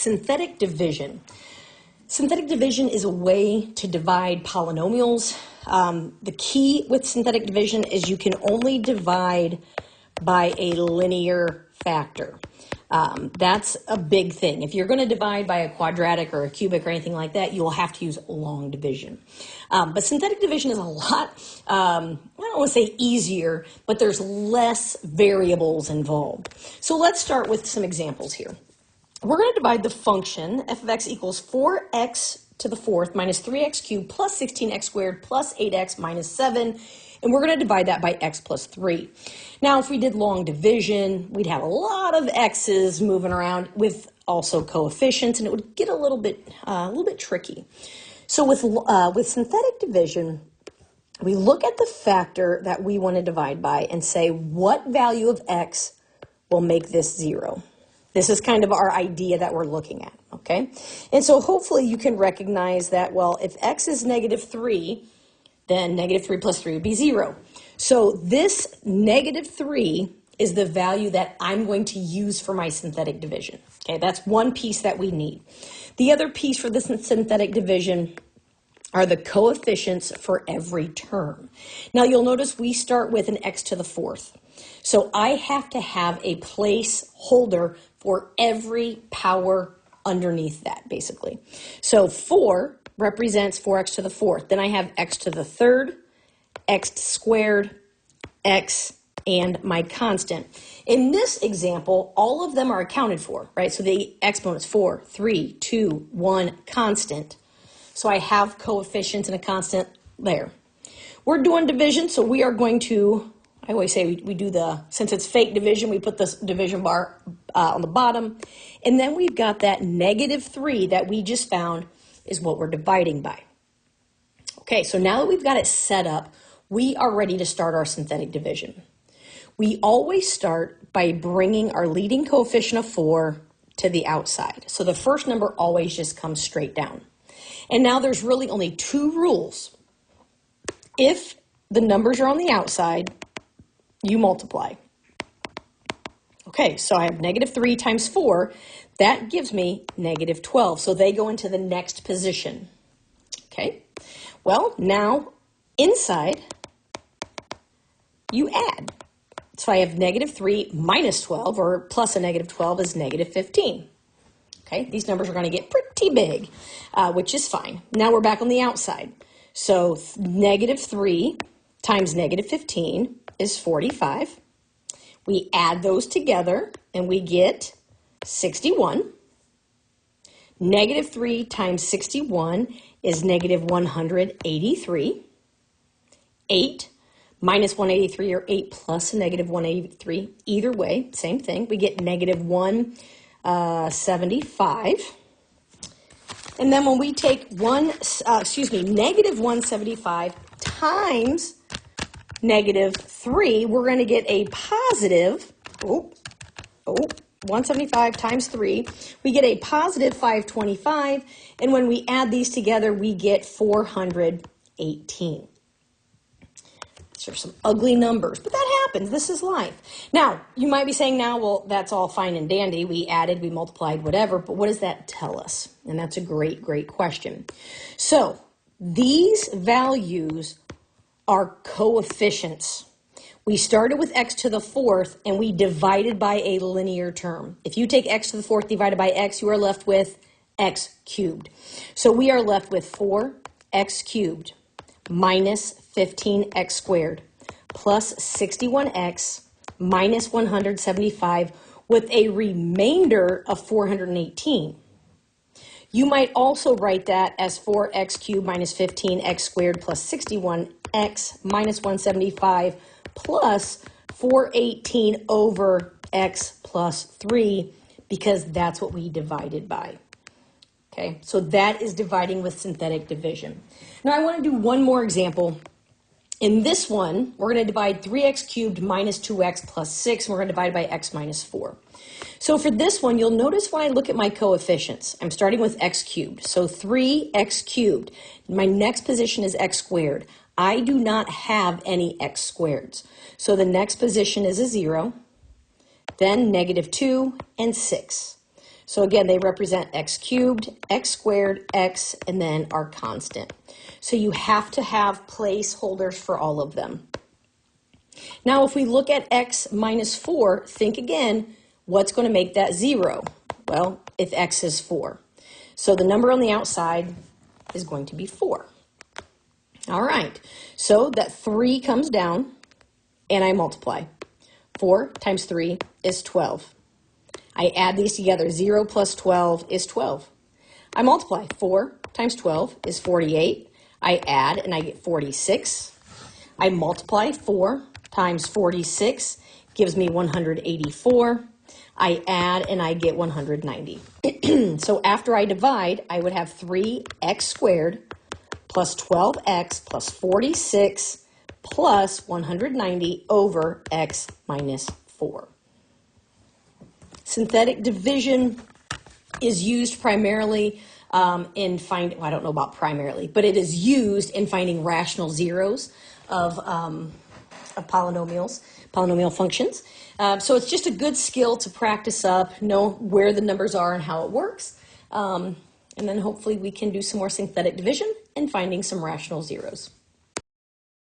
synthetic division. Synthetic division is a way to divide polynomials. The key with synthetic division is you can only divide by a linear factor. That's a big thing. If you're going to divide by a quadratic or a cubic or anything like that, you will have to use long division. But synthetic division is a lot, I don't want to say easier, but there's less variables involved. So let's start with some examples here. We're going to divide the function f of x equals 4x to the fourth minus 3x cubed plus 16x squared plus 8x minus 7. And we're going to divide that by x plus 3. Now, if we did long division, we'd have a lot of x's moving around with also coefficients, and it would get a little bit tricky. So with synthetic division, we look at the factor that we want to divide by and say, what value of x will make this 0? This is kind of our idea that we're looking at, okay? And so hopefully you can recognize that, well, if x is negative 3, then negative 3 plus 3 would be 0. So this negative 3 is the value that I'm going to use for my synthetic division. Okay, that's one piece that we need. The other piece for this synthetic division are the coefficients for every term. Now you'll notice we start with an x to the fourth. So I have to have a placeholder for every power underneath that, basically. So 4 represents 4x to the fourth. Then I have x to the third, x squared, x, and my constant. In this example, all of them are accounted for, right? So the exponents 4, 3, 2, 1, constant. So I have coefficients and a constant there. We're doing division, so we are going to, I always say we do since it's fake division, we put this division bar on the bottom. And then we've got that negative 3 that we just found is what we're dividing by. Okay, so now that we've got it set up, we are ready to start our synthetic division. We always start by bringing our leading coefficient of 4 to the outside. So the first number always just comes straight down. And now there's really only 2 rules. If the numbers are on the outside, you multiply. Okay, so I have negative 3 times 4. That gives me negative 12. So they go into the next position. Okay, well, now inside, you add. So I have negative 3 minus 12, or plus a negative 12 is negative 15. Okay, these numbers are going to get pretty big, which is fine. Now we're back on the outside. So negative 3 times negative 15 is 45. We add those together, and we get 61. Negative 3 times 61 is negative 183. 8 minus 183, or 8 plus a negative 183. Either way, same thing. We get negative 175. And then when we take negative 175 times negative 3, we're going to get a positive, 175 times 3, we get a positive 525, and when we add these together, we get 418. These are some ugly numbers, but that happens. This is life. Now, you might be saying now, well, that's all fine and dandy. We added, we multiplied, whatever, but what does that tell us? And that's a great, great question. So these values are coefficients. We started with x to the fourth, and we divided by a linear term. If you take x to the fourth divided by x, you are left with x cubed. So we are left with 4x cubed minus 15x squared plus 61x minus 175 with a remainder of 418. You might also write that as 4x cubed minus 15x squared plus 61x minus 175 plus 418 over x plus 3, because that's what we divided by. Okay, so that is dividing with synthetic division. Now I want to do one more example. In this one, we're going to divide 3x cubed minus 2x plus 6, and we're going to divide by x minus 4. So for this one, you'll notice when I look at my coefficients, I'm starting with x cubed. So 3x cubed. My next position is x squared. I do not have any x squareds. So the next position is a 0, then negative 2 and 6. So again, they represent x cubed, x squared, x, and then our constant. So you have to have placeholders for all of them. Now, if we look at x minus 4, think again, what's going to make that 0? Well, if x is 4. So the number on the outside is going to be 4. All right, so that 3 comes down, and I multiply. 4 times 3 is 12. I add these together. 0 plus 12 is 12. I multiply. 4 times 12 is 48. I add, and I get 46. I multiply. 4 times 46 gives me 184. I add, and I get 190. So after I divide, I would have 3x squared plus 12x plus 46 plus 190 over x minus 4. Synthetic division is used primarily in finding, well, I don't know about primarily, but it is used in finding rational zeros of polynomials, polynomial functions. So it's just a good skill to practice up, know where the numbers are and how it works. And then hopefully we can do some more synthetic division and finding some rational zeros.